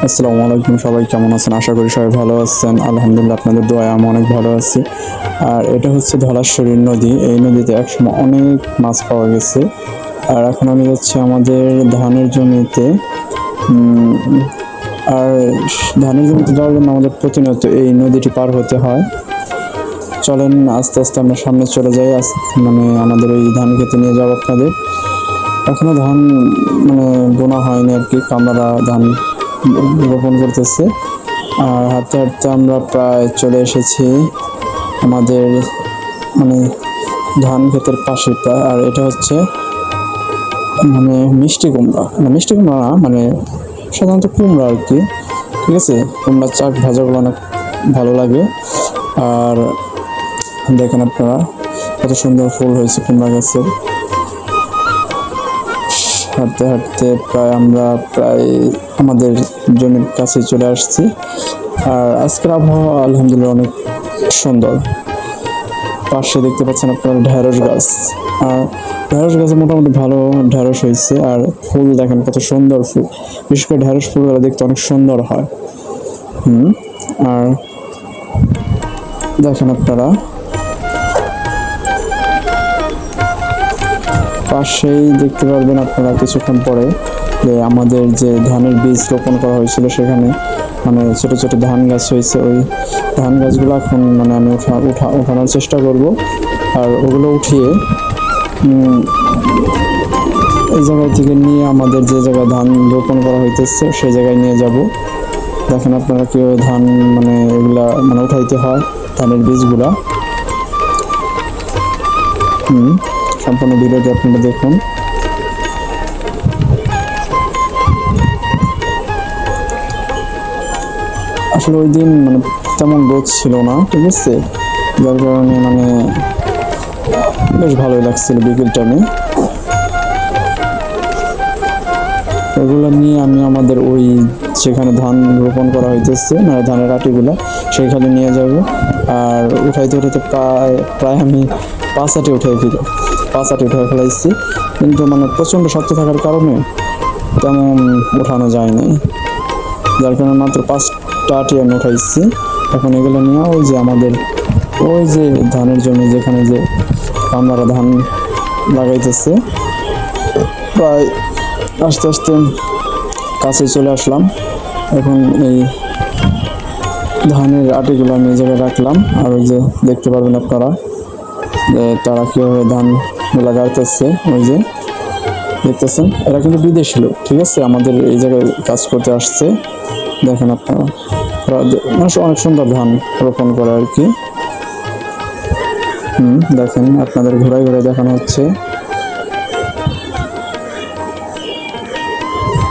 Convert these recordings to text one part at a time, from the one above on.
আসসালামু আলাইকুম, সবাই কেমন আছেন? আশা করি সবাই ভালো আছেন। আলহামদুলিল্লাহ, আপনাদের দোয়ায় আমি অনেক ভালো আছি। আর এটা হচ্ছে ধলেশ্বরী নদী। এই নদীতে একসময় অনেক মাছ পাওয়া গেছে। আর এখন আমি যাচ্ছি আমাদের ধানের জমিতে। আর ধানের জমিতে যাওয়ার জন্য আমাদের প্রতিনিয়ত এই নদীটি পার হতে হয়। চলেন আস্তে আস্তে আমরা সামনে চলে যাই। মানে আমাদের ওই ধান খেতে নিয়ে যাবো আপনাদের। এখনো ধান মানে বোনা হয়নি আর কি, কামড়া ধান রোপণ করতেছে। আর হাঁটতে হাঁটতে আমরা প্রায় চলে এসেছি আমাদের মানে ধান ক্ষেতের পাশে প্রায়। আর এটা হচ্ছে মানে মিষ্টি কুমড়া, মিষ্টি কুমড়া না, মানে সাধারণত কুমড়া আর কি। ঠিক আছে, কুমড়ার চাক ভাজাগুলো অনেক ভালো লাগে। আর দেখেন আপনারা কত সুন্দর ফুল হয়েছে কুমড়া গাছের। হাঁটতে হাঁটতে আমরা প্রায় আমাদের জমির কাছে চলে আসছি। আর আজকের আবহাওয়া আলহামদুলিল্লাহ অনেক সুন্দর। পাশে দেখতে পাচ্ছেন আপনার ঢেঁড়স গাছ। আর ঢেঁড়স গাছে মোটামুটি ভালো ঢেঁড়স হয়েছে। আর ফুল দেখেন কত সুন্দর ফুল, বিশেষ করে ঢেঁড়স ফুলগুলো দেখতে অনেক সুন্দর হয়। আর দেখেন আপনারা পাশেই দেখতে পারবেন আপনারা কিছুক্ষণ পরে যে আমাদের যে ধানের বীজ রোপণ করা হয়েছিল সেখানে মানে ছোট ছোট ধান গাছ হয়েছে। ওই ধান গাছগুলো এখন মানে আমি উঠানোর চেষ্টা করব। আর ওগুলো উঠিয়ে এই জায়গা থেকে নিয়ে আমাদের যে জায়গায় ধান রোপণ করা হইতেছে সেই জায়গায় নিয়ে যাব। দেখেন আপনারা কেউ ধান মানে এগুলা মানে উঠাইতে হয় ধানের বীজগুলা। সম্পূর্ণ ভিডিওটি আপনারা দেখুন। আসলে ওই দিন মানে তেমন রোদ ছিল না, ঠিক আছে, যার কারণে মানে বেশ ভালোই লাগছিল বিকেল টাইমে। এগুলো নিয়ে আমি আমাদের ওই যেখানে ধান রোপণ করা হইতেছে মানে ধানের আটিগুলো সেইখানে নিয়ে যাব। আর উঠাইতে উঠাইতে প্রায় আমি 5 আটি উঠে ফেলাইছি, কিন্তু মানে প্রচণ্ড শক্ত থাকার কারণে তেমন উঠানো যায় নাই, যার কারণে মাত্র 5টা আটি আমি উঠাইছি। এখন এগুলো নিয়ে ওই যে আমাদের ওই যে ধানের জমি যেখানে যে আমরা ধান লাগাইতেছে প্রায় আস্তে আস্তে কাছে চলে আসলাম। এখন এই ধানের আটিগুলো আমি এই জায়গায় রাখলাম। আর ওই যে দেখতে পারবেন আপনারা যে তারা কীভাবে ধান লাগাইতেছে, ওই যে দেখতেছেন, এরা কিন্তু বিদেশি লোক, ঠিক আছে, আমাদের এই জায়গায় কাজ করতে আসছে। দেখেন আপনারা অনেক সুন্দর ধান রোপণ করে আর কি। দেখেন আপনাদের ঘোরায় ঘোরায় দেখানো হচ্ছে।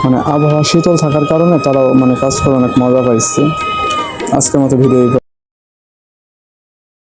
মানে আবহাওয়া শীতল থাকার কারণে তারাও মানে কাজ করে অনেক মজা পাইছে। আজকের মতো ভিডিও